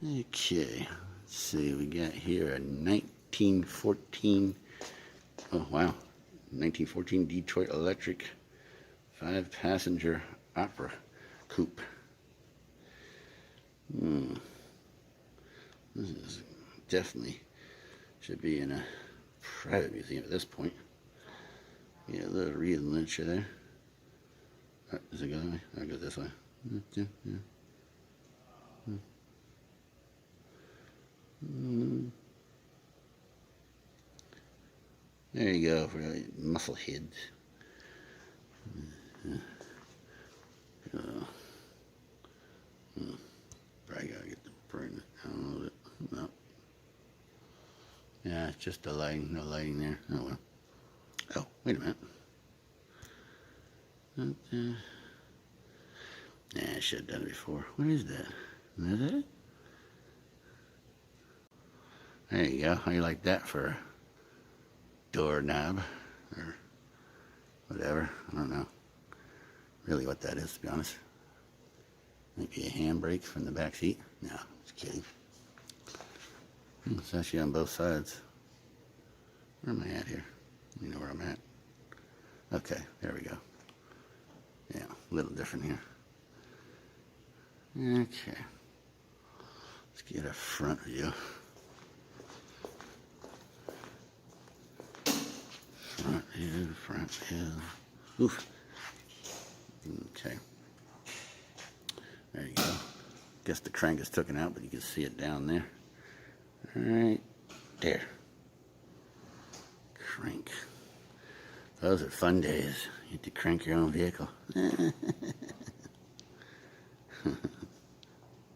Okay, let's see, we got here a 1914, oh wow, 1914 Detroit Electric 5-passenger opera coupe. This is definitely should be in a private museum at this point. Yeah, a little Reed and Lynch there. Does it go that way? I'll go this way. Yeah. There you go for muscle heads. Probably gotta get the bring it down a little bit. No. Yeah, it's just the lighting, no lighting there. Oh well. Oh, wait a minute. I should have done it before. What is that? Is that it? There you go. How you like that for a doorknob or whatever? I don't know really what that is, to be honest. Maybe a handbrake from the back seat? No, just kidding. It's actually on both sides. Where am I at here? You know where I'm at. Okay, there we go. Yeah, a little different here. Okay. Let's get a front view. Front view. Oof. Okay. There you go. Guess the crank is taken out, but you can see it down there. Right there. Crank. Those are fun days. You get to crank your own vehicle.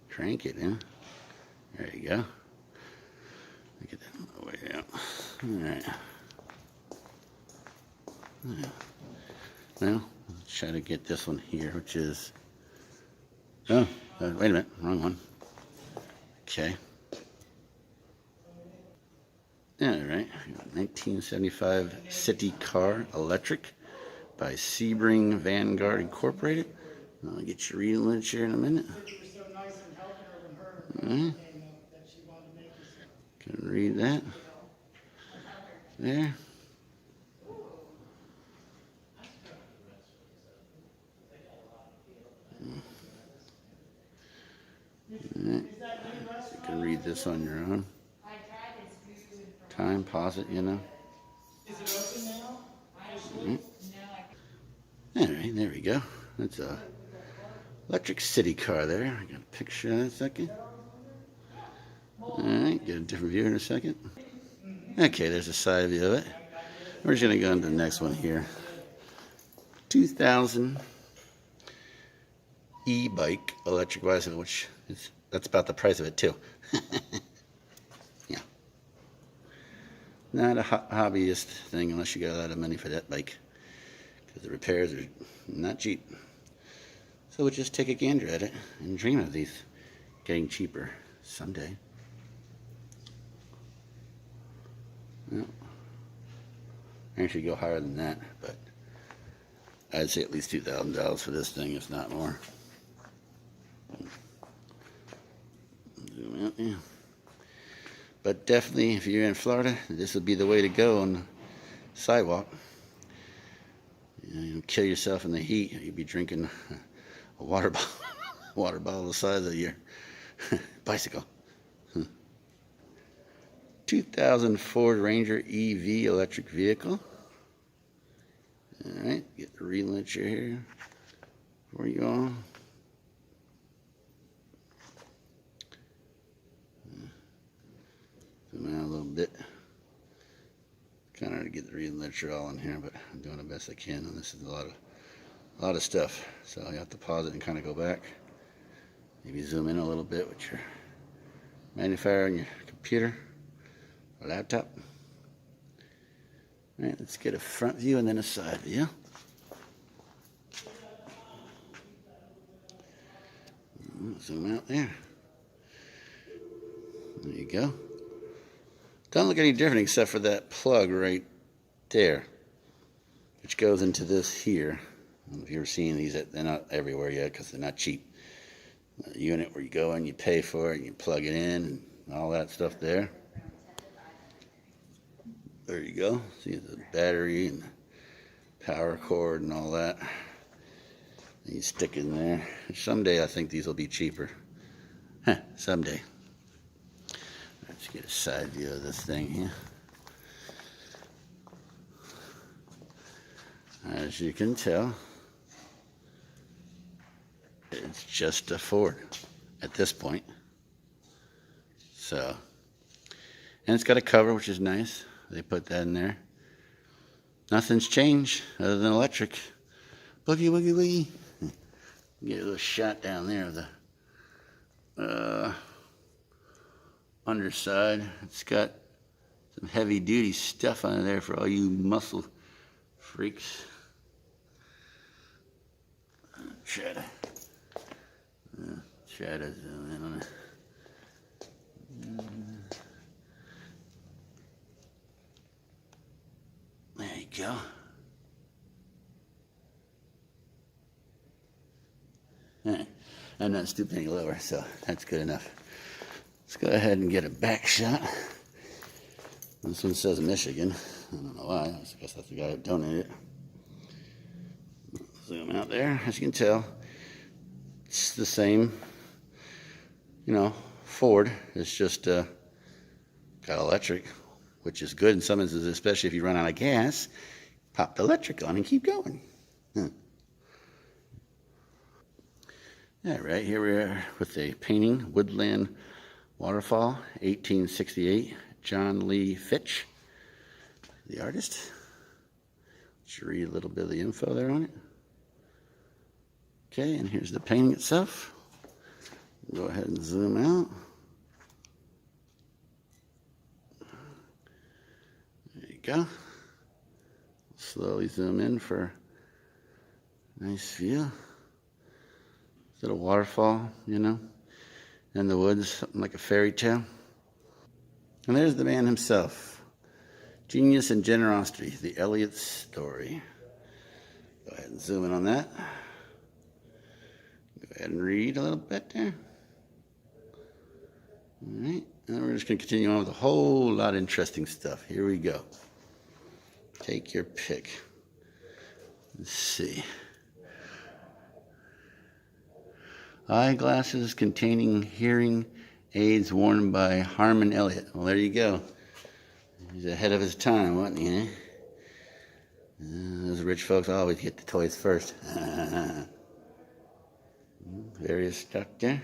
Crank it, huh? There you go. Look at that on the way out. Alright. Yeah. Well, let's try to get this one here, which is... Oh, wait a minute. Wrong one. Okay. Alright. 1975 City Car Electric by Sebring Vanguard Incorporated. I'll get your reading list here in a minute. Can read that. There. You can read this on your own. Time, pause it, you know. Alright, there we go. That's a electric city car there. I got a picture in a second. Alright, get a different view in a second. Okay, there's a side view of it. We're just going to go into the next one here. 2000 e-bike electric bicycle, which is, that's about the price of it too. Yeah. Not a hobbyist thing unless you got a lot of money for that bike, because the repairs are not cheap. So we'll just take a gander at it and dream of these getting cheaper someday. Well, I actually go higher than that, but I'd say at least $2,000 for this thing, if not more. Zoom out, yeah. But definitely, if you're in Florida, this would be the way to go on the sidewalk. You'll kill yourself in the heat. You'd be drinking a water bottle the size of your bicycle. 2000 Ford Ranger EV electric vehicle. Alright, get the relincher here for you all. Zoom out a little bit. Kind of hard to get the relincher all in here, but I'm doing the best I can, and this is a lot of stuff. So you have to pause it and kind of go back. Maybe zoom in a little bit with your magnifier on your computer or laptop. Alright, let's get a front view and then a side view. Zoom out there. There you go. Doesn't look any different except for that plug right there, which goes into this here. I don't know if you've ever seen these. They're not everywhere yet because they're not cheap. A unit where you go and you pay for it and you plug it in and all that stuff there. There you go. See the battery and power cord and all that. And you stick it in there. Someday I think these will be cheaper. Someday. Let's get a side view of this thing here. As you can tell, it's just a Ford at this point. So, and it's got a cover, which is nice. They put that in there. Nothing's changed other than electric. Boogie woogie woogie. Get a little shot down there of the underside. It's got some heavy duty stuff on there for all you muscle freaks. Try to zoom in on it. There you go. I'm not stooping any lower, so that's good enough. Let's go ahead and get a back shot. This one says Michigan. I don't know why. I guess that's the guy who donated it. Zoom out there. As you can tell, it's the same, Ford. It's just got electric, which is good in some instances, especially if you run out of gas. Pop the electric on and keep going. All right, here we are with a painting, Woodland Waterfall, 1868, John Lee Fitch, the artist. Let's read a little bit of the info there on it. Okay, and here's the painting itself. Go ahead and zoom out. There you go. Slowly zoom in for a nice view. Is it a waterfall, in the woods, something like a fairy tale? And there's the man himself. Genius and generosity, the Elliot story. Go ahead and zoom in on that. Go ahead and read a little bit there. All right, and we're just going to continue on with a whole lot of interesting stuff. Here we go. Take your pick. Let's see. Eyeglasses containing hearing aids worn by Harmon Elliot. Well, there you go. He's ahead of his time, wasn't he? Eh? Those rich folks always get the toys first. Various stuff there.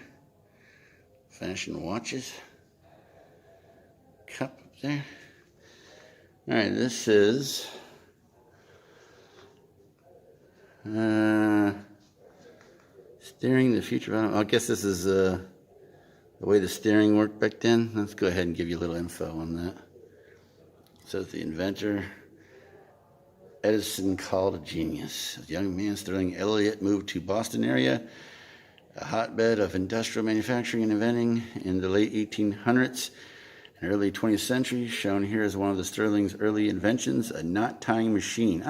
Fashion watches. Cup up there. All right, this is steering the future. I guess this is the way the steering worked back then. Let's go ahead and give you a little info on that. It says the inventor, Edison, called a genius. A young man, Sterling Elliot, moved to Boston area, a hotbed of industrial manufacturing and inventing in the late 1800s and early 20th century. Shown here is one of the Sterling's early inventions, a knot tying machine.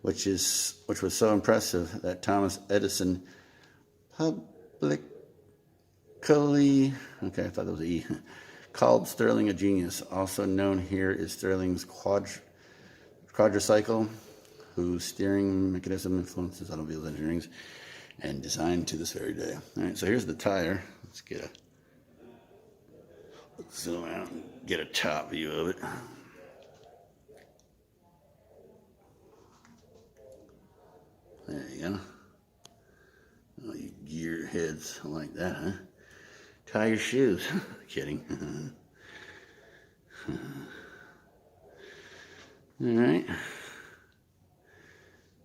Which was so impressive that Thomas Edison publicly, I thought that was an E, called Sterling a genius. Also known here is Sterling's quadricycle, whose steering mechanism influences automobile engineering and design to this very day. All right, so here's the tire. Let's zoom out and get a top view of it. There you go. Oh, you gearheads like that, huh? Tie your shoes. Kidding. All right.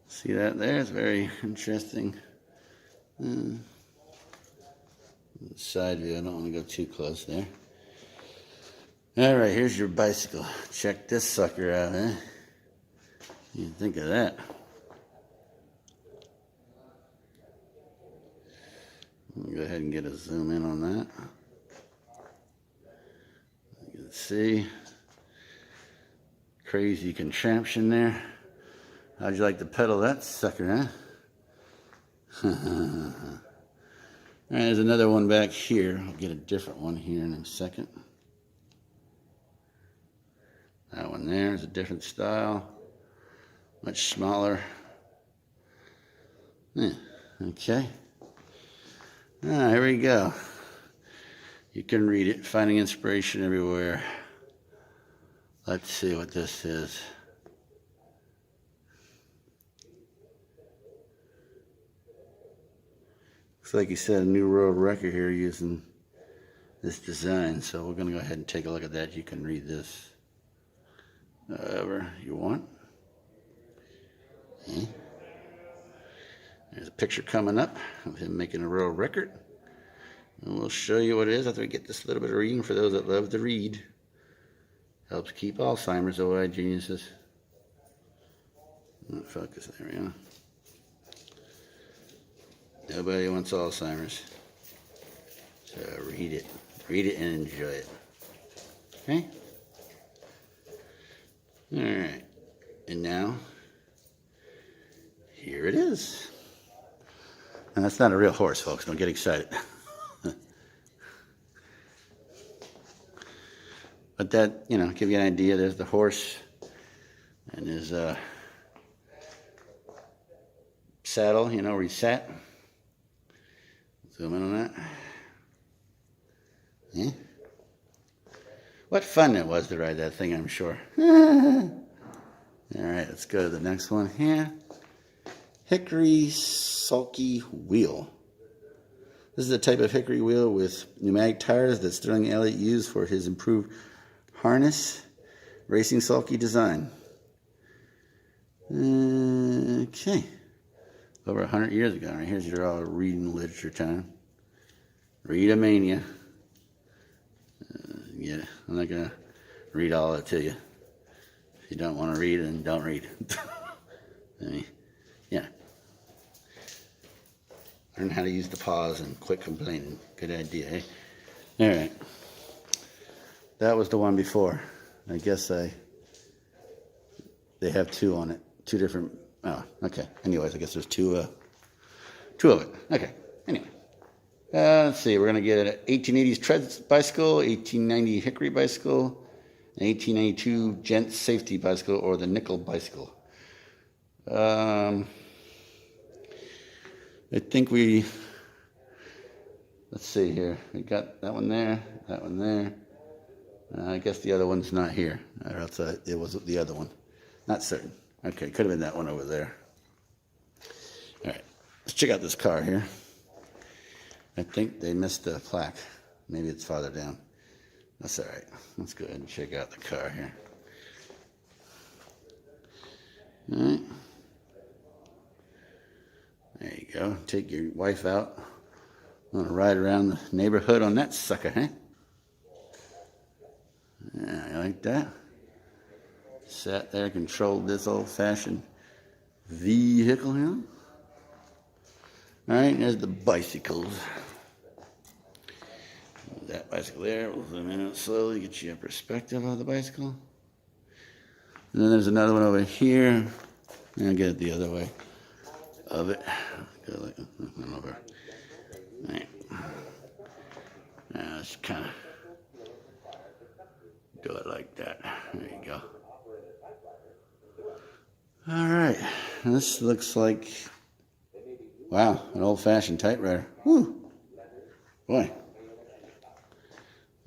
See that there? It's very interesting. Side view. I don't want to go too close there. All right, here's your bicycle. Check this sucker out, huh? You think of that? Go ahead and get a zoom in on that. You can see crazy contraption there. How'd you like to pedal that sucker, huh? All right, there's another one back here. I'll get a different one here in a second. That one there is a different style, much smaller. Yeah, okay. Here we go. You can read it, finding inspiration everywhere. Let's see what this is. Looks like he set a new world record here using this design. So we're going to go ahead and take a look at that. You can read this however you want. Okay. There's a picture coming up of him making a world record. And we'll show you what it is after we get this little bit of reading for those that love to read. Helps keep Alzheimer's away, geniuses. Not focus, there we go. Nobody wants Alzheimer's. So read it. Read it and enjoy it. Okay? Alright. And now, here it is. And that's not a real horse, folks. Don't get excited. But that, give you an idea. There's the horse and his saddle, where he sat. Zoom in on that. Yeah. What fun it was to ride that thing, I'm sure. All right, let's go to the next one here. Hickory sulky wheel. This is a type of hickory wheel with pneumatic tires that Sterling Elliot used for his improved harness racing sulky design. Okay. Over 100 years ago. Right, here's your all reading literature time. Read-a-mania. Yeah, I'm not going to read all of it to you. If you don't want to read, then don't read. I mean, yeah. Learn how to use the pause and quit complaining. Good idea, eh? All right. That was the one before. I guess they have two on it. Two different. Oh, okay. Anyways, I guess there's two of it. Okay. Anyway. Let's see. We're going to get an 1880s tread bicycle, 1890 hickory bicycle, an 1892 gent safety bicycle, or the nickel bicycle. I think let's see here. We got that one there, that one there. I guess the other one's not here, or else it was the other one. Not certain. Okay, could have been that one over there. All right, let's check out this car here. I think they missed the plaque. Maybe it's farther down. That's all right. Let's go ahead and check out the car here. All right. There you go. Take your wife out. Want to ride around the neighborhood on that sucker, huh? Yeah, you like that? Sat there, controlled this old-fashioned vehicle here. All right, there's the bicycles. That bicycle there. We'll zoom in on it slowly, get you a perspective of the bicycle. And then there's another one over here. And I'll get it the other way of it. Go like over. All right. Now let's kind of do it like that. There you go. All right. This looks like, wow, an old-fashioned typewriter. Woo. Boy.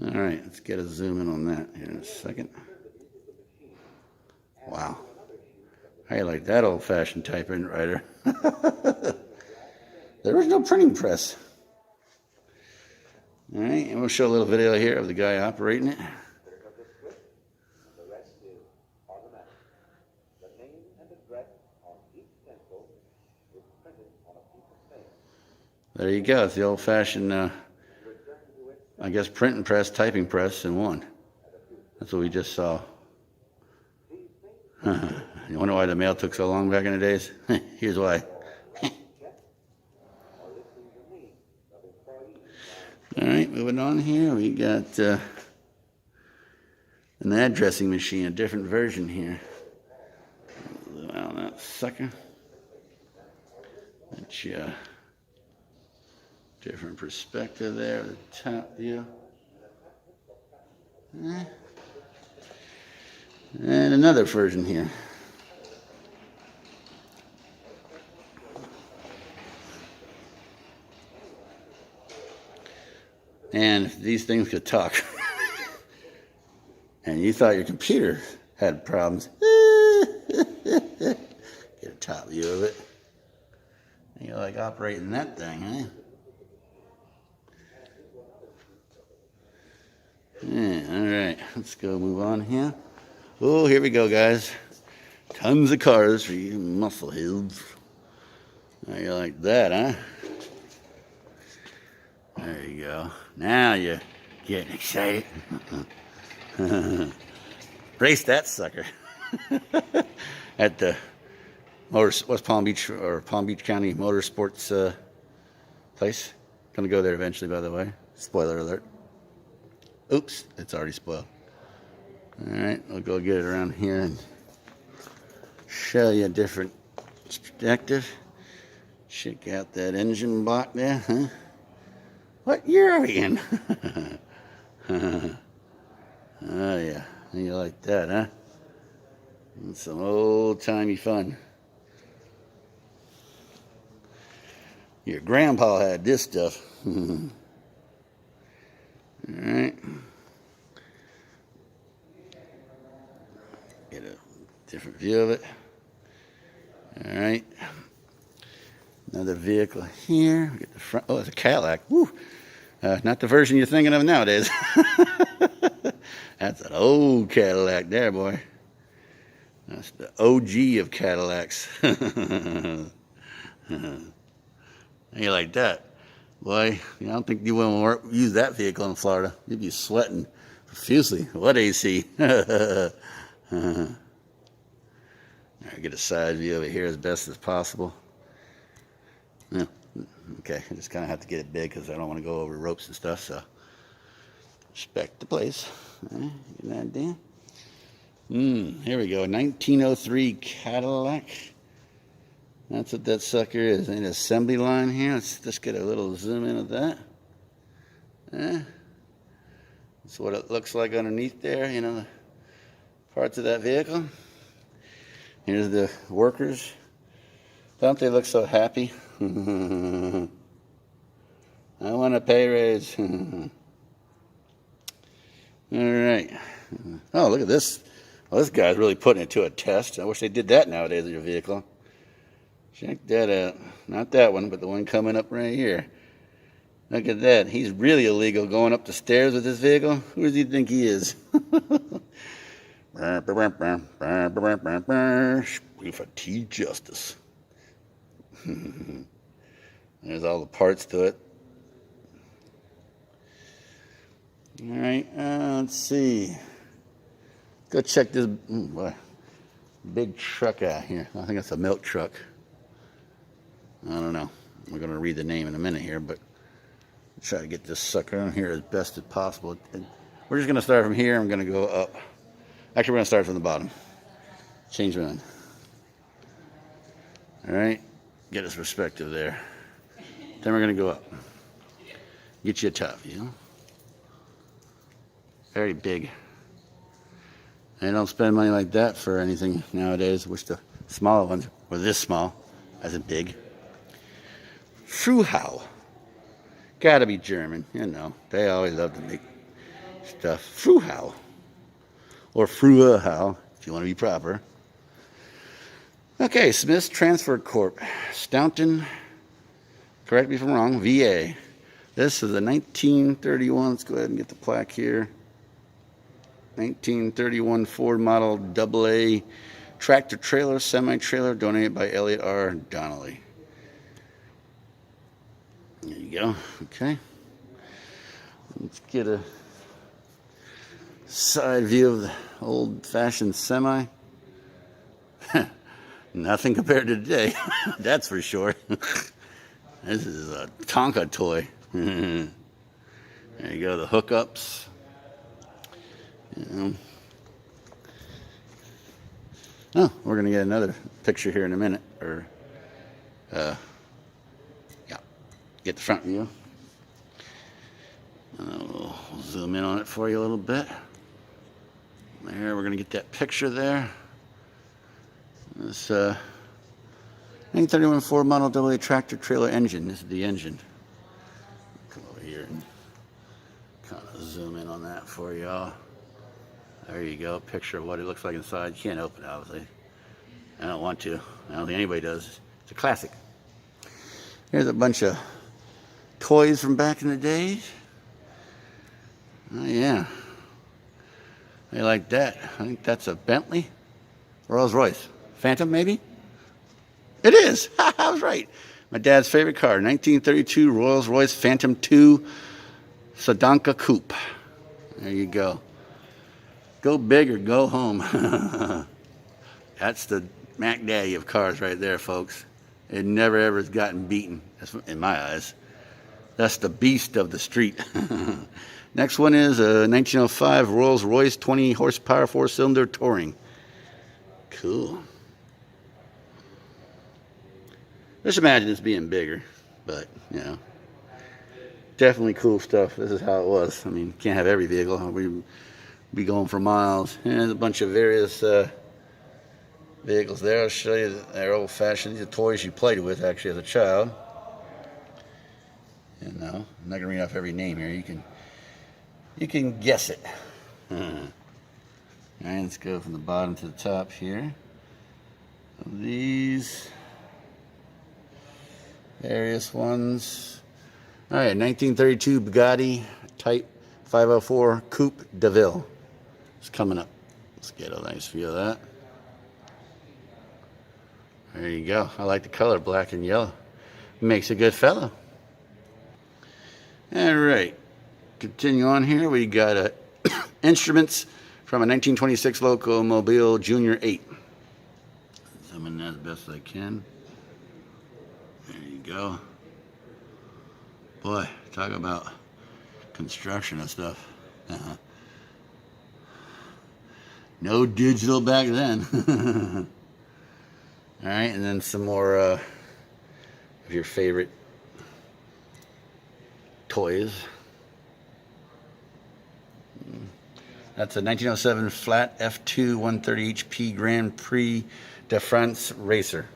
All right, let's get a zoom in on that here in a second. Wow. How you like that old-fashioned typewriter? There was no printing press. All right, and we'll show a little video here of the guy operating it. There you go. It's the old-fashioned, I guess, printing press, typing press in one. That's what we just saw. You wonder why the mail took so long back in the days? Here's why. All right, moving on here. We got an addressing machine, a different version here. Zoom out on that sucker. Let's Different perspective there, the top view. And another version here. And if these things could talk, and you thought your computer had problems, get a top view of it. You like operating that thing, huh? Yeah, all right, let's go move on here. Oh, here we go, guys. Tons of cars for you muscle heads. How you like that, huh? There you go. Now you're getting excited. Race that sucker at the West Palm Beach or Palm Beach County Motorsports place. Gonna go there eventually, by the way. Spoiler alert. Oops, it's already spoiled. All right, I'll go get it around here and show you a different perspective. Check out that engine block there, huh? What year are we in? Oh yeah, you like that, huh? That's some old-timey fun. Your grandpa had this stuff. All right. Get a different view of it. All right. Another vehicle here. Get the front. Oh, it's a Cadillac. Woo. Not the version you're thinking of nowadays. That's an old Cadillac there, boy. That's the OG of Cadillacs. You like that? Boy, I don't think you want to use that vehicle in Florida. You'd be sweating profusely. What AC? All right, get a side view of it here as best as possible. Yeah. Okay, I just kind of have to get it big because I don't want to go over ropes and stuff, so respect the place. Right, get an idea. Here we go, 1903 Cadillac. That's what that sucker is. An assembly line here. Let's just get a little zoom in of that. That's what it looks like underneath there, you know, the parts of that vehicle. Here's the workers. Don't they look so happy? I want a pay raise. All right. Oh, look at this. Well, this guy's really putting it to a test. I wish they did that nowadays with your vehicle. Check that out. Not that one, but the one coming up right here. Look at that. He's really illegal going up the stairs with this vehicle. Who does he think he is? We for T justice. There's all the parts to it. All right, let's see. Go check this big truck out here. I think it's a milk truck. I don't know. We're going to read the name in a minute here, but try to get this sucker on here as best as possible. We're just going to start from here. I'm going to go up. Actually, we're going to start from the bottom. Change mind. All right. Get us perspective there. Then we're going to go up. Get you a top view. Very big. They don't spend money like that for anything nowadays. Wish the smaller ones were this small, as in big. Frühau. Gotta be German, you know. They always love to make stuff. Frühau. Or Frühau, if you want to be proper. Okay, Smith's Transfer Corp. Staunton, correct me if I'm wrong, VA. This is a 1931, let's go ahead and get the plaque here. 1931 Ford Model AA tractor trailer, semi-trailer, donated by Elliot R. Donnelly. There you go, okay. Let's get a side view of the old-fashioned semi. Nothing compared to today, that's for sure. This is a Tonka toy. There you go, the hookups. Oh, we're going to get another picture here in a minute. Or, yeah, get the front view. And we'll zoom in on it for you a little bit. There, we're going to get that picture there. This 1931 Ford Model Blvd tractor trailer engine. This is the engine. Come over here and kind of zoom in on that for y'all. There you go. Picture of what it looks like inside. You can't open it, obviously. I don't want to. I don't think anybody does. It's a classic. Here's a bunch of toys from back in the day. Oh, yeah. I like that. I think that's a Bentley. Rolls Royce. Phantom, maybe? It is. I was right. My dad's favorite car. 1932 Rolls Royce Phantom 2 Sedanka Coupe. There you go. Go big or go home. That's the Mac Daddy of cars right there, folks. It never ever has gotten beaten, in my eyes. That's the beast of the street. Next one is a 1905 Rolls Royce 20 horsepower 4-cylinder touring. Cool. Just imagine this being bigger, but, you know, definitely cool stuff. This is how it was. I mean, can't have every vehicle. We'd be going for miles. And there's a bunch of various vehicles there. I'll show you. They're old-fashioned. These are toys you played with, actually, as a child. You know, I'm not going to read off every name here. You can guess it. All right, let's go from the bottom to the top here. These various ones. All right, 1932 Bugatti Type 504 Coupe de Ville. It's coming up. Let's get a nice view of that. There you go. I like the color, black and yellow. Makes a good fellow. All right. Continue on here. We got instruments from a 1926 Locomobile Junior 8. Zoom in as best I can. There you go. Boy, talk about construction and stuff. No digital back then. All right, and then some more of your favorite toys. That's a 1907 flat F2 130 HP Grand Prix de France Racer.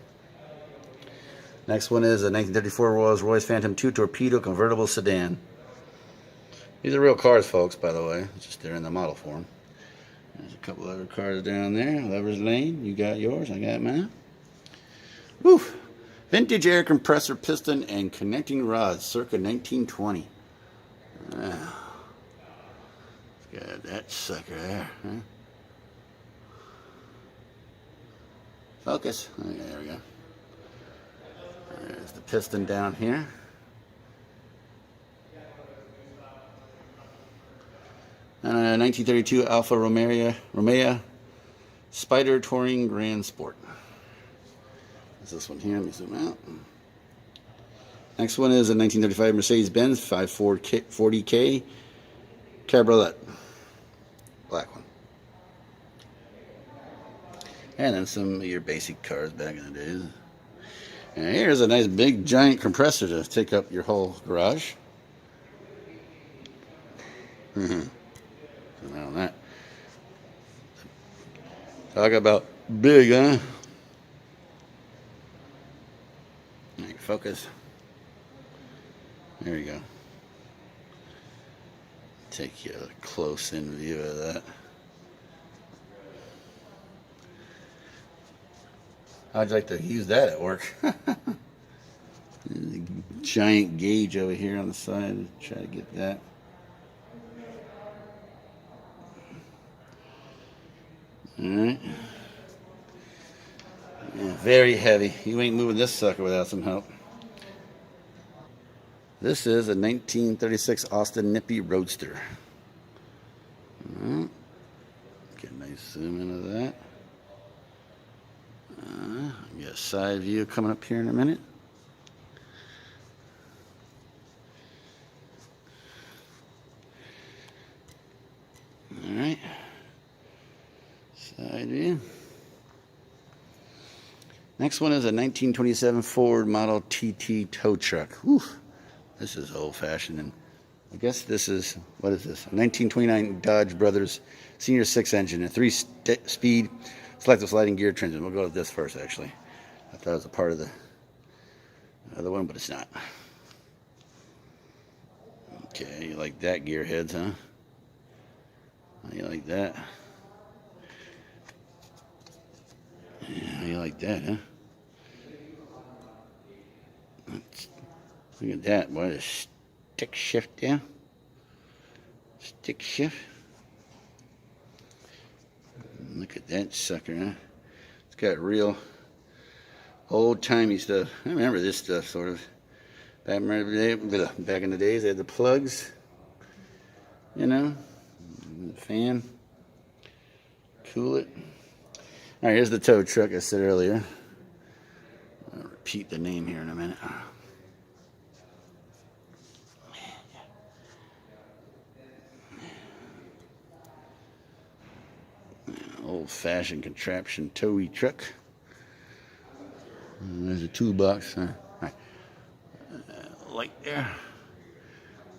Next one is a 1934 Rolls Royce Phantom 2 Torpedo convertible sedan. These are real cars, folks, by the way. It's just they're in the model form. There's a couple other cars down there. Lover's Lane. You got yours. I got mine. Woo! Vintage air compressor piston and connecting rods, circa 1920. Got that sucker there. Huh? Focus. Okay, there we go. There's the piston down here. And a 1932 Alfa Romeo Spider Touring Grand Sport. There's this one here. Let me zoom out. Next one is a 1935 Mercedes-Benz 540K Cabriolet. Black one. And then some of your basic cars back in the days. And here's a nice big giant compressor to take up your whole garage. On that. Talk about big, huh? Right, focus. There you go. Take you a close-in view of that. How'd you like to use that at work? Giant gauge over here on the side. Try to get that. Alright. Yeah, very heavy. You ain't moving this sucker without some help. This is a 1936 Austin Nippy Roadster. Alright. Get a nice zoom into that. Get a side view coming up here in a minute. Alright. Side view. Next one is a 1927 Ford Model TT tow truck. Whew. This is old-fashioned and I guess this is, what is this? A 1929 Dodge Brothers Senior 6 engine, a 3-speed selective sliding gear transmission. We'll go with this first, actually. I thought it was a part of the other one, but it's not. Okay, you like that, gearheads, huh? You like that? Yeah, you like that, huh? Look at that. What a stick shift there. Stick shift. Look at that sucker, huh? It's got real old-timey stuff. I remember this stuff, sort of. Back in the days, they had the plugs, you know, the fan, cool it. All right, here's the tow truck I said earlier. I'll repeat the name here in a minute. Old-fashioned contraption towy truck. And there's a toolbox. Light there.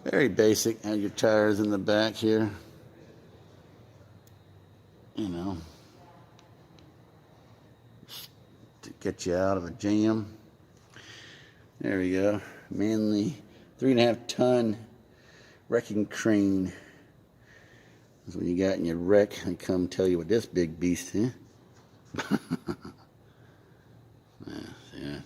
Very basic. Have your tires in the back here. You know, to get you out of a jam. There we go. Manly 3.5-ton wrecking crane. That's what you got in your wreck. I come tell you what this big beast, huh? Yeah.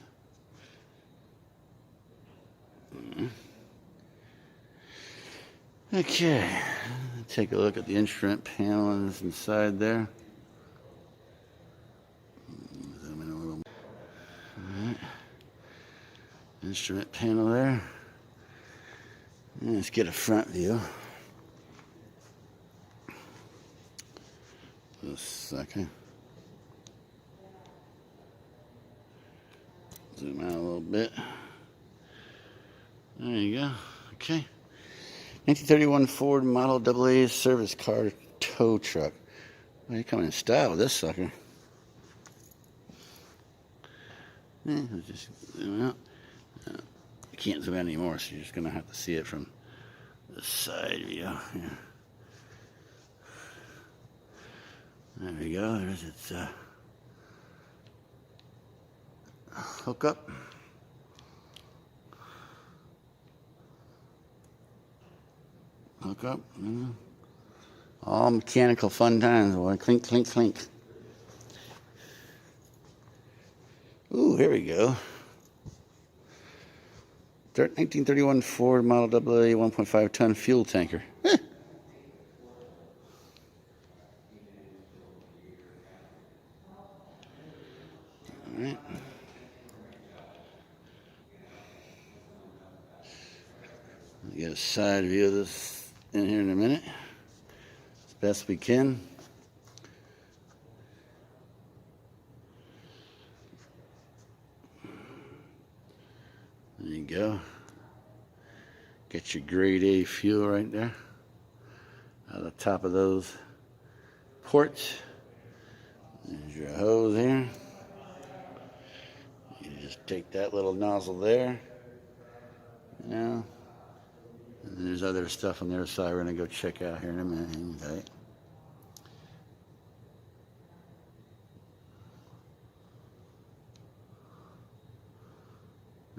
Okay, take a look at the instrument panel that's inside there. Zoom in a little. All right. Instrument panel there. And let's get a front view. Just a second. Zoom out a little bit. There you go. Okay. 1931 Ford Model AA service car tow truck. Well, you coming in style with this sucker. Yeah, just zoom out. You can't zoom out anymore, so you're just going to have to see it from the side view. Yeah. There we go. There's its hookup. Hook up. All mechanical fun times, boy. Clink, clink, clink. Ooh, here we go. 1931 Ford Model AA 1.5-ton fuel tanker. All right. I'll get a side view of this in here in a minute, as best we can. There you go. Get your grade A fuel right there. Out of the top of those ports. There's your hose here. You just take that little nozzle there. You know. And there's other stuff on the other side we're going to go check out here in a minute. Okay.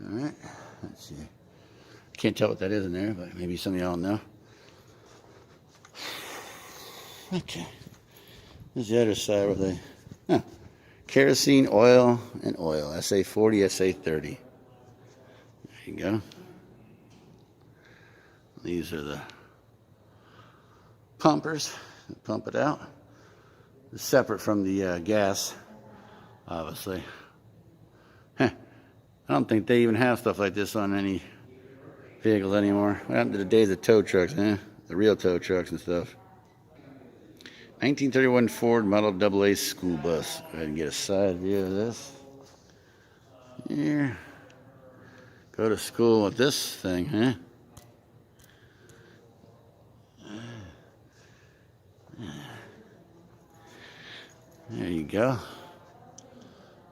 All right. Let's see. Can't tell what that is in there, but maybe some of y'all know. Okay. There's the other side where they... kerosene, oil, and oil. SA40, SA30. There you go. These are the pumpers that pump it out. It's separate from the gas, obviously. I don't think they even have stuff like this on any vehicles anymore. What happened to the days of tow trucks, The real tow trucks and stuff. 1931 Ford Model AA school bus. Go ahead and get a side view of this. Here. Go to school with this thing, huh? There you go.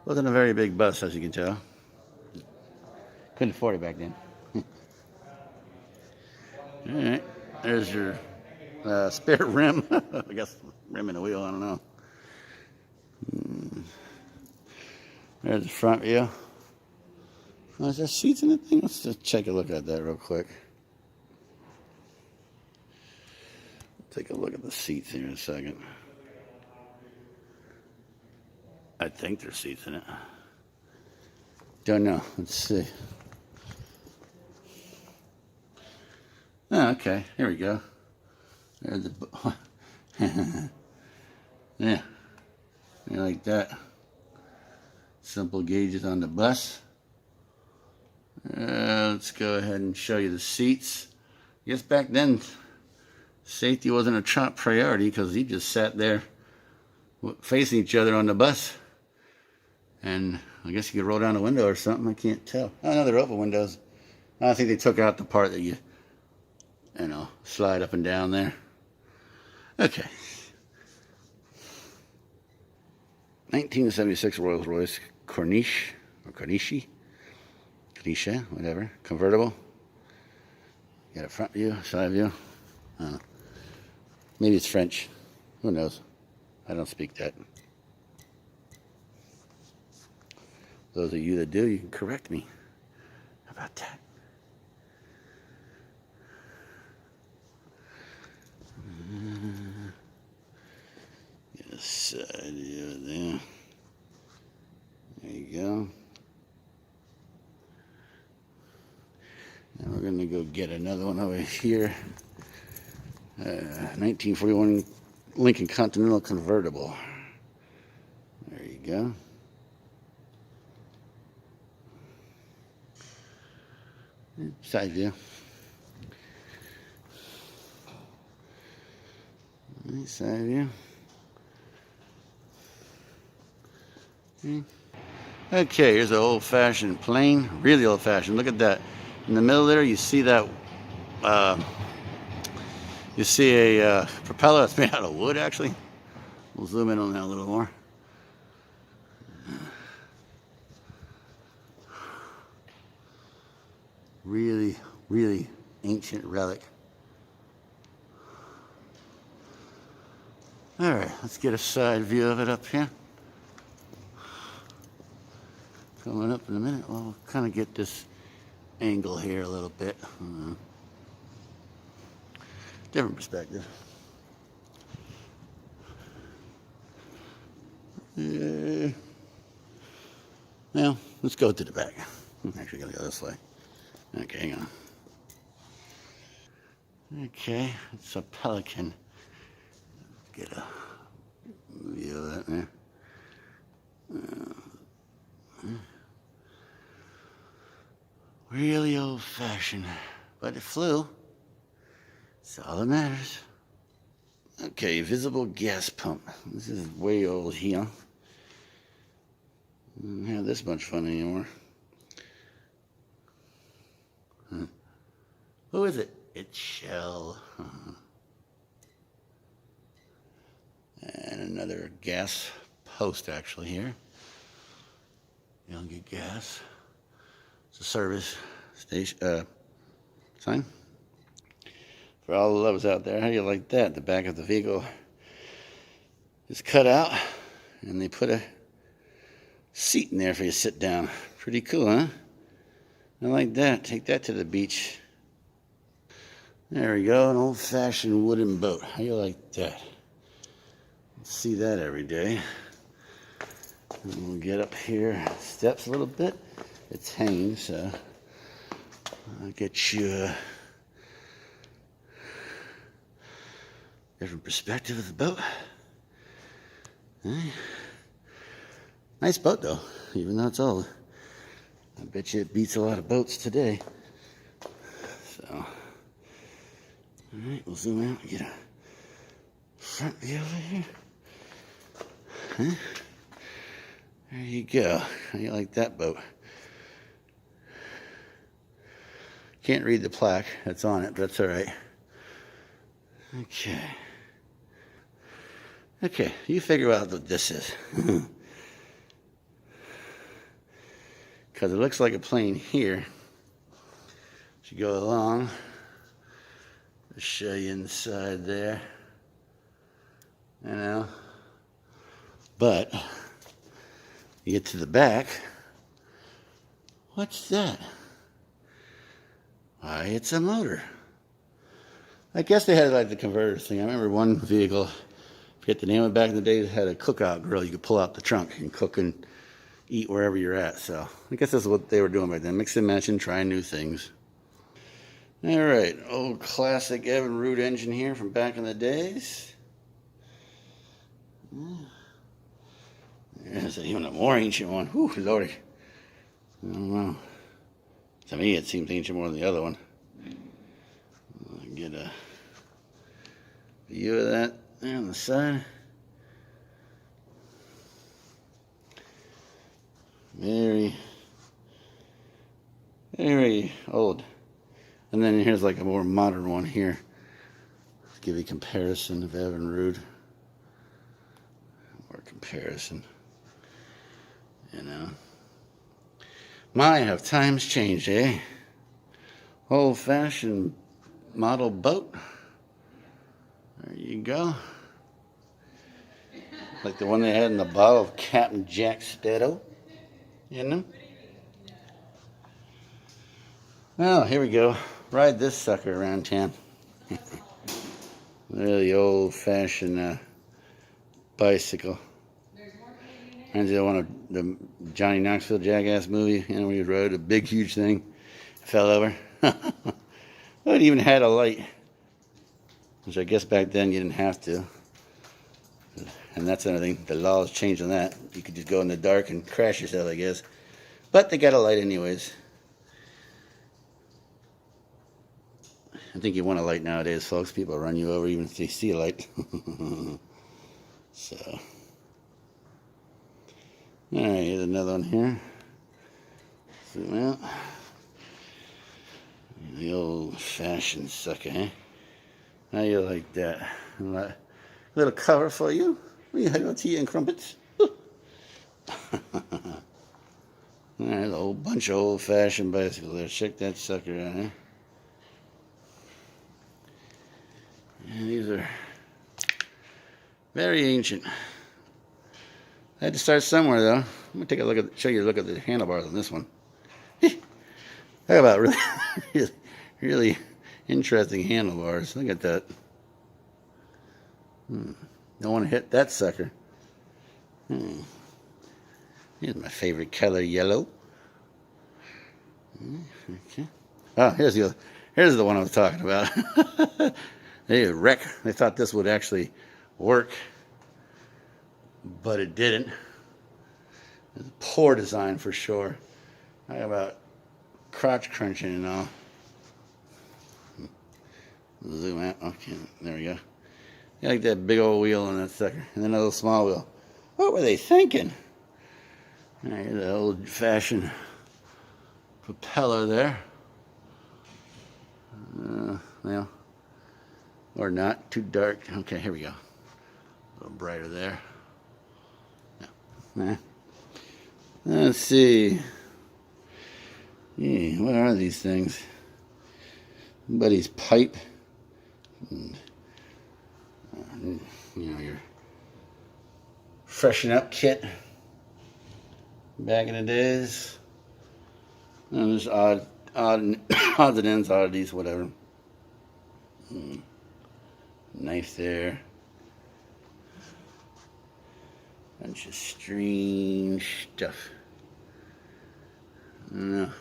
Wasn't a very big bus, as you can tell. Couldn't afford it back then. Alright, there's your spare rim. I guess rim and a wheel, I don't know. There's the front view. Oh, is there seats in the thing? Let's just take a look at that real quick. Take a look at the seats here in a second. I think there's seats in it. Don't know. Let's see. Oh, okay. Here we go. There's the... Yeah. You like that. Simple gauges on the bus. Let's go ahead and show you the seats. I guess back then, safety wasn't a top priority because he just sat there facing each other on the bus. And I guess you could roll down the window or something. I can't tell. Oh, no, they're open windows. I think they took out the part that you know, slide up and down there. Okay. 1976 Rolls-Royce Corniche, or Corniche, whatever, convertible. Got a front view, side view. Maybe it's French. Who knows? I don't speak that. Those of you that do, you can correct me. How about that? Get a side view there. There you go. Now we're going to go get another one over here. 1941 Lincoln Continental convertible. There you go. Side view. Side view. Okay, here's an old-fashioned plane. Really old-fashioned. Look at that. In the middle there, you see that. You see a propeller that's made out of wood, actually. We'll zoom in on that a little more. Really, really ancient relic. All right, let's get a side view of it up here. Coming up in a minute. Well, we'll kind of get this angle here a little bit. Different perspective. Well, let's go to the back. I'm actually going to go this way. Okay, hang on. Okay, it's a Pelican. Get a view of that there. Really old-fashioned, but it flew. That's all that matters. Okay, visible gas pump. This is way old here. I don't have this much fun anymore. Who is it? It's Shell. And another gas post actually here. You don't get gas. It's a service station sign. For all the lovers out there, how do you like that? The back of the vehicle is cut out and they put a seat in there for you to sit down. Pretty cool, huh? I like that. Take that to the beach. There we go, an old-fashioned wooden boat. How do you like that? See that every day. And we'll get up here steps a little bit. It's hanging, so I'll get you a different perspective of the boat. Nice boat though, even though it's old. I bet you it beats a lot of boats today. So, all right, we'll zoom out and get a front view over here. Huh? There you go. How you like that boat? Can't read the plaque that's on it, but that's all right. Okay. Okay, you figure out what this is. Because it looks like a plane here. As you go along, I'll show you inside there. You know. But you get to the back. What's that? Why, it's a motor. I guess they had like the converter thing. I remember one vehicle, I forget the name of it, back in the day, it had a cookout grill. You could pull out the trunk and cook and eat wherever you're at. So I guess that's what they were doing back then. Mix and match and try new things. All right, old classic Evinrude engine here from back in the days. There's even a more ancient one. Whew, lordy. I don't know. To me, it seems ancient more than the other one. I'll get a view of that there on the side. Very, very old. And then here's like a more modern one here. Let's give you a comparison of Evinrude. More comparison. You know. My, have times changed, eh? Old-fashioned model boat. There you go. Like the one they had in the bottle of Captain Jack Sparrow. You know? Well, here we go. Ride this sucker around town. Really old-fashioned bicycle. Reminds me of one of the Johnny Knoxville Jackass movie, you know, where he rode a big, huge thing, fell over. Well, it even had a light, which I guess back then you didn't have to. And that's another thing. The laws changed on that. You could just go in the dark and crash yourself, I guess. But they got a light anyways. I think you want a light nowadays, folks. People run you over even if they see a light. So. All right, here's another one here. Zoom out. The old-fashioned sucker, eh? How you like that? A little cover for you. We had no tea and crumpets. All right, a whole bunch of old-fashioned bicycles there. Check that sucker out, eh? And these are very ancient. I had to start somewhere, though. I'm gonna take a look at, show you a look at the handlebars on this one. Talk about really, really interesting handlebars. Look at that. Don't want to hit that sucker. Here's my favorite color, yellow. Okay. Oh, here's the one I was talking about. They thought this would actually work, but it didn't. It's a poor design for sure. Talk about crotch crunching and all. Zoom out. Okay, there we go. You like that big old wheel on that sucker, and then a little small wheel. What were they thinking? All right, the old-fashioned propeller there. Well, or not. Too dark. Okay, here we go. A little brighter there. Yeah. Let's see. Yeah, what are these things? Somebody's pipe. And, you know, your freshen up kit back in the days. And there's odds and ends, oddities, whatever. Knife there. Bunch of strange stuff. I don't know.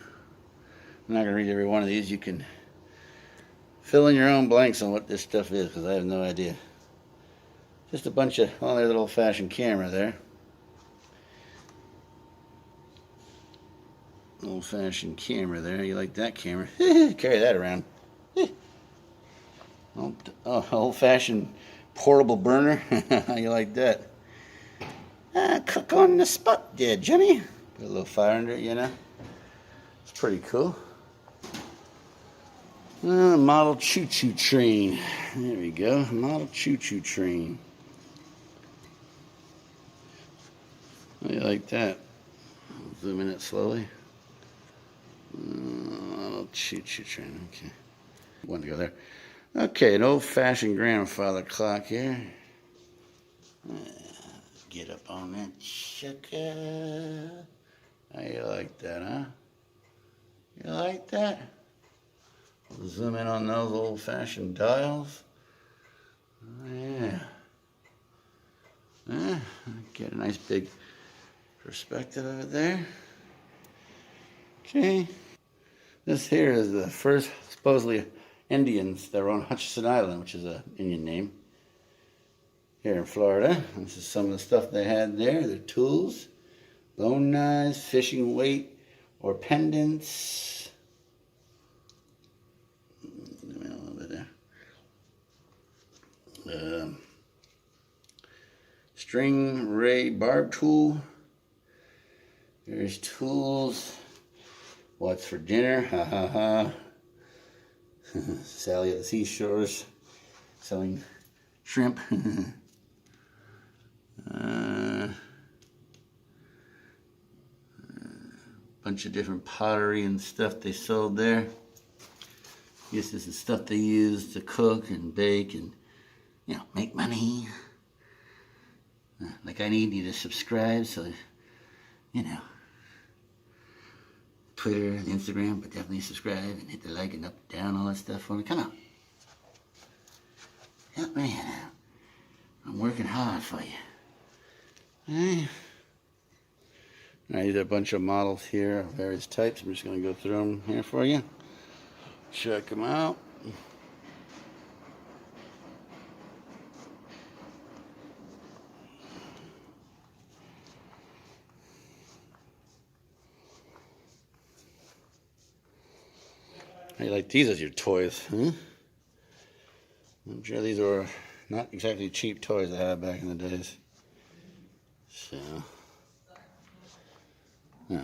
I'm not going to read every one of these. You can fill in your own blanks on what this stuff is, because I have no idea. Just a bunch of, well, there's an old-fashioned camera there. Old-fashioned camera there. You like that camera? Carry that around. Old-fashioned portable burner. How you like that? Cook on the spot there, Johnny. Put a little fire under it, you know. It's pretty cool. Model choo-choo train. There we go. Model choo-choo train. How do you like that? Zoom in it slowly. Model choo-choo train. Okay. One to go there. Okay, an old-fashioned grandfather clock here. Get up on that sugar. How you like that, huh? You like that? Zoom in on those old-fashioned dials. Yeah. Get a nice big perspective of it there. Okay. This here is the first, supposedly, Indians that were on Hutchinson Island, which is an Indian name, here in Florida. This is some of the stuff they had there. Their tools, bone knives, fishing weight, or pendants. A little bit there. String ray barb tool. There's tools. What's for dinner? Ha ha ha. Sally at the seashores selling shrimp. Bunch of different pottery and stuff they sold there. This is the stuff they use to cook and bake and, you know, make money. Like I need you to subscribe, so, you know, Twitter and Instagram, but definitely subscribe and hit the like and up, down, all that stuff for me. Come on. Help me out. I'm working hard for you. Alright. These are a bunch of models here of various types. I'm just going to go through them here for you. Check them out. How you like these as your toys, huh? I'm sure these were not exactly cheap toys I had back in the days. So, yeah.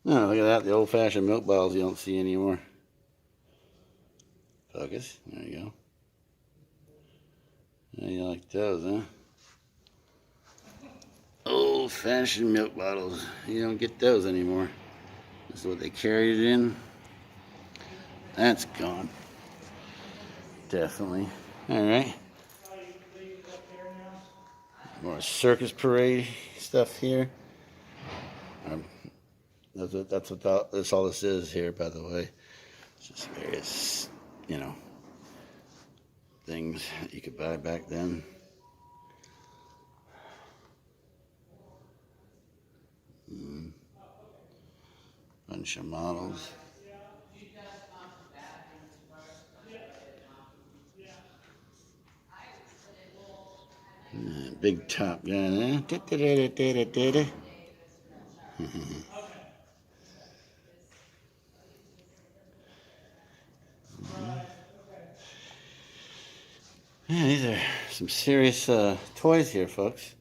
Oh, look at that, the old-fashioned milk bottles you don't see anymore. Focus, there you go. How you like those, huh? Old-fashioned milk bottles. You don't get those anymore. This is what they carried it in. That's gone. Definitely. Alright. More circus parade stuff here. That's what all this is here, by the way. It's just various, you know, things that you could buy back then. Bunch of models. Big top guy there. Yeah, these are some serious toys here, folks.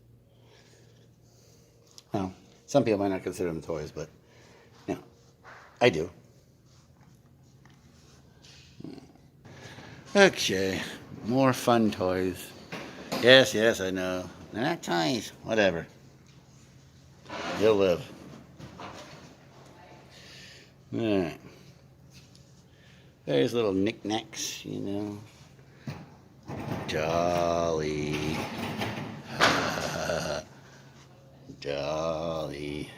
Well, some people might not consider them toys, but, you know, I do. Okay, more fun toys. Yes, I know. They're not toys. Whatever. You'll live. Alright. There's little knickknacks, you know. Jolly. Jolly.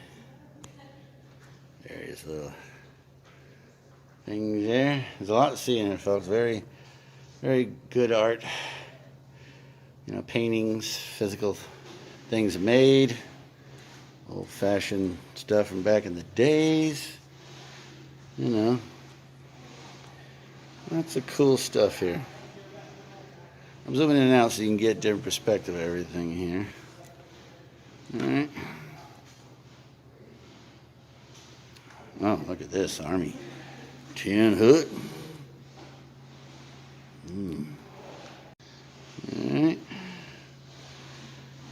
There's little things there. There's a lot to see in it, folks. Very, very good art. You know, paintings, physical things made. Old-fashioned stuff from back in the days. You know. Lots of cool stuff here. I'm zooming in and out so you can get a different perspective of everything here. Alright. Oh, look at this Army tin hood. Alright.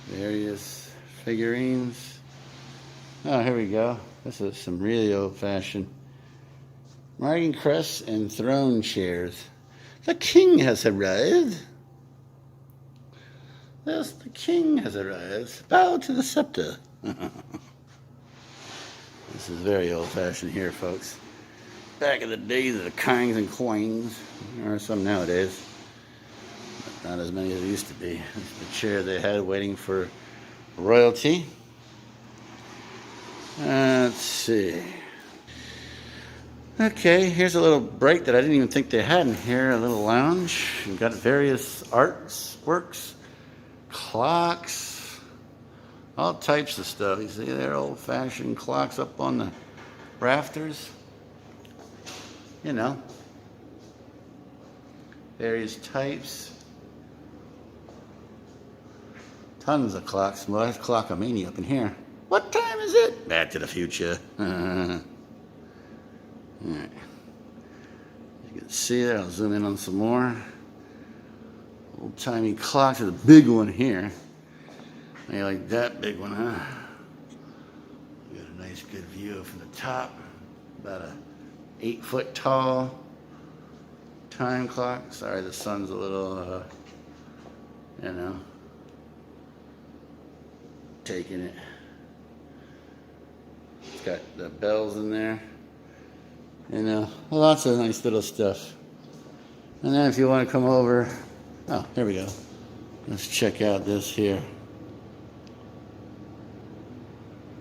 Various figurines. Oh, here we go. This is some really old-fashioned riding crests and throne chairs. The king has arrived. Yes, the king has arrived. Bow to the scepter. This is very old-fashioned here, folks. back in the days of the kinds and coins. There are some nowadays, but not as many as there used to be. That's the chair they had waiting for royalty. Let's see. Okay, here's a little break that I didn't even think they had in here. A little lounge. You've got various artworks, clocks, all types of stuff. You see there, old-fashioned clocks up on the rafters. You know, various types. Tons of clocks. Well, there's Clockamania up in here. What time is it? Back to the Future. Alright. You can see there. I'll zoom in on some more. Old-timey clocks. There's a big one here. You like that big one, huh? You got a nice good view from the top. About a 8-foot tall time clock. Sorry, the sun's a little, you know, taking it. It's got the bells in there. You know, lots of nice little stuff. And then if you want to come over, oh, here we go. Let's check out this here.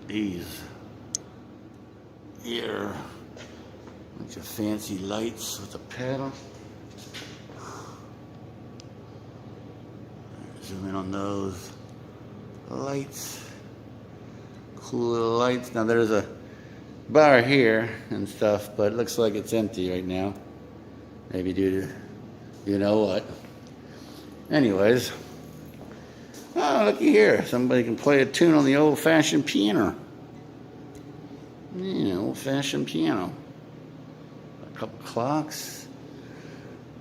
These here. Bunch of fancy lights with a paddle. Zoom in on those lights. Cool little lights. Now there's a bar here and stuff, but it looks like it's empty right now. Maybe due to you know what. Anyways. Oh, looky here. Somebody can play a tune on the old-fashioned piano. Yeah, old-fashioned piano. A couple clocks.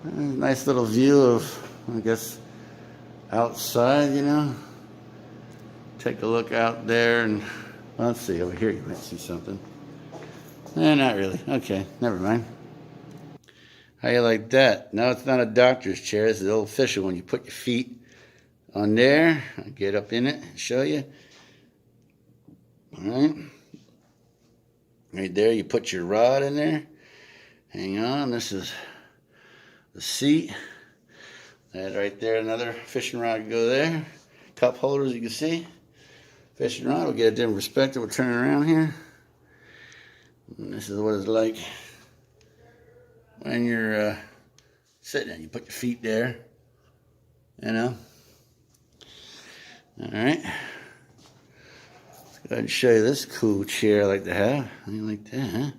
Nice little view of, I guess, outside, you know. Take a look out there and, well, let's see, over here you might see something. Not really. Okay, never mind. How you like that? No, it's not a doctor's chair. It's the old-fashioned one. You put your feet on there. I'll get up in it and show you. All right. Right there, you put your rod in there. Hang on, this is the seat. That right there, another fishing rod can go there. Cup holders, you can see. Fishing rod will get a different perspective. We'll turn it around here. And this is what it's like when you're sitting there. You put your feet there, you know. All right. Let's go ahead and show you this cool chair I like to have. How you like that, huh?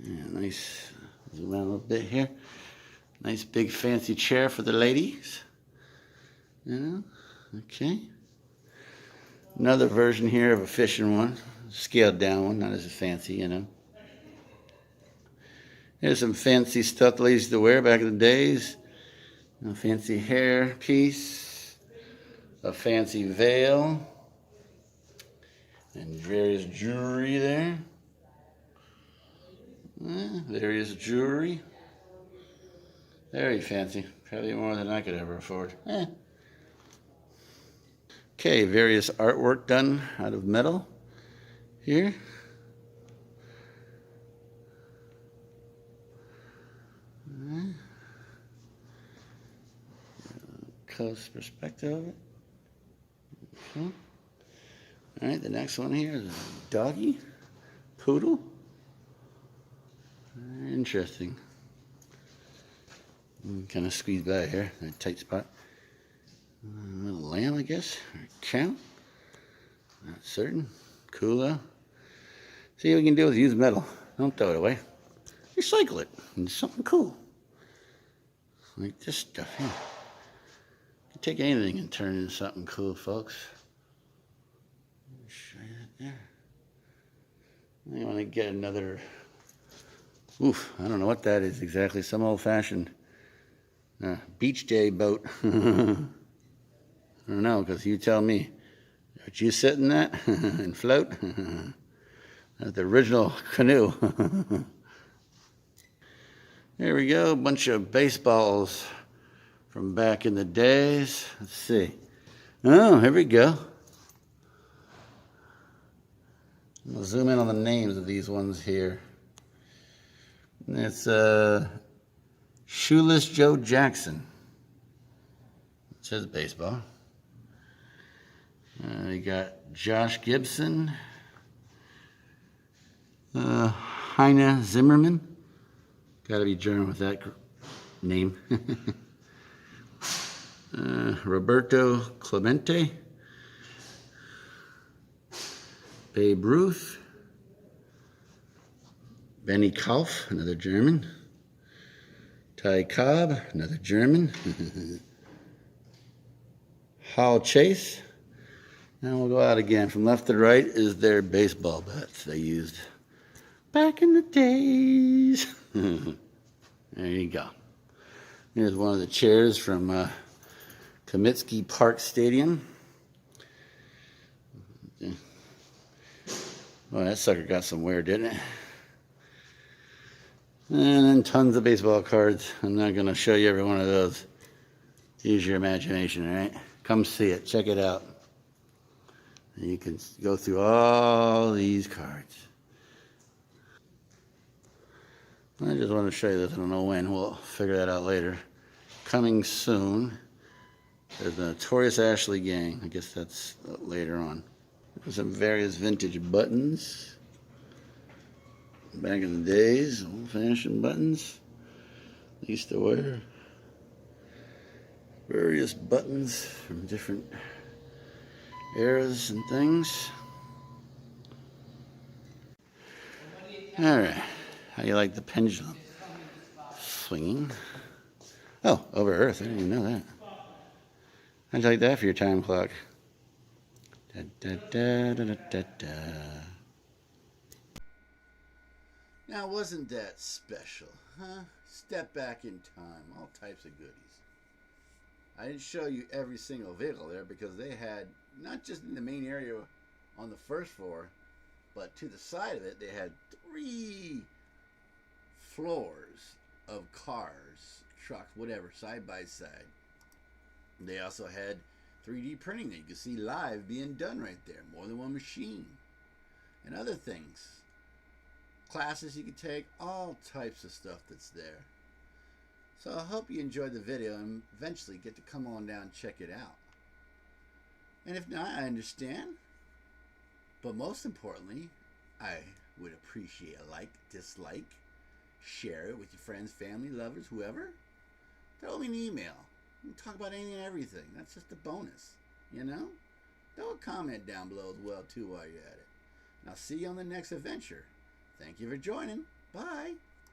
Yeah, nice. Zoom out a little bit here. Nice big fancy chair for the ladies. You know, okay. Another version here of a fishing one. Scaled down one, not as fancy, you know. Here's some fancy stuff the ladies used to wear back in the days. A fancy hair piece. A fancy veil. And various jewelry there. Various jewelry. Very fancy. Probably more than I could ever afford. Okay, various artwork done out of metal here. Close perspective of it. Okay. All right, the next one here is a doggy, poodle. Interesting. Kind of squeeze by here, a tight spot. A little lamb, I guess, or a cow. Not certain. Cool though. See what we can do with used metal. Don't throw it away. Recycle it into something cool. Like this stuff here. You can take anything and turn it into something cool, folks. Show you that there. I want to get another. Oof, I don't know what that is exactly. Some old-fashioned beach day boat. I don't know, because you tell me. Would you sit in that and float? That's the original canoe. There we go, a bunch of baseballs from back in the days. Let's see. Oh, here we go. I'll zoom in on the names of these ones here. It's Shoeless Joe Jackson. It says baseball. You got Josh Gibson, Heine Zimmerman. Got to be German with that name. Roberto Clemente, Babe Ruth, Benny Kauf, another German, Ty Cobb, another German, Hal Chase. Now we'll go out again. From left to right is their baseball bats they used back in the days. There you go. Here's one of the chairs from Comiskey Park Stadium. Well, that sucker got some wear, didn't it? And then tons of baseball cards. I'm not going to show you every one of those. Use your imagination, all right? Come see it. Check it out. And you can go through all these cards. I just want to show you this. I don't know when. We'll figure that out later. Coming soon. There's the Notorious Ashley Gang. I guess that's later on. There's some various vintage buttons. Back in the days, old-fashioned buttons. I used to wear various buttons from different eras and things. All right, how you like the pendulum swinging? Oh, over Earth, I didn't even know that. How'd you like that for your time clock? Da, da, da, da, da, da. Now, wasn't that special, huh? Step back in time, all types of goodies. I didn't show you every single vehicle there because they had, not just in the main area on the first floor, but to the side of it, they had 3 floors of cars, trucks, whatever, side by side. They also had 3D printing that you could see live being done right there, more than one machine, and other things. Classes you could take, all types of stuff that's there. So I hope you enjoyed the video and eventually get to come on down and check it out. And if not, I understand. But most importantly, I would appreciate a like, dislike, share it with your friends, family, lovers, whoever. Throw me an email. We can talk about anything and everything. That's just a bonus, you know? Throw a comment down below as well too while you're at it. And I'll see you on the next adventure. Thank you for joining. Bye.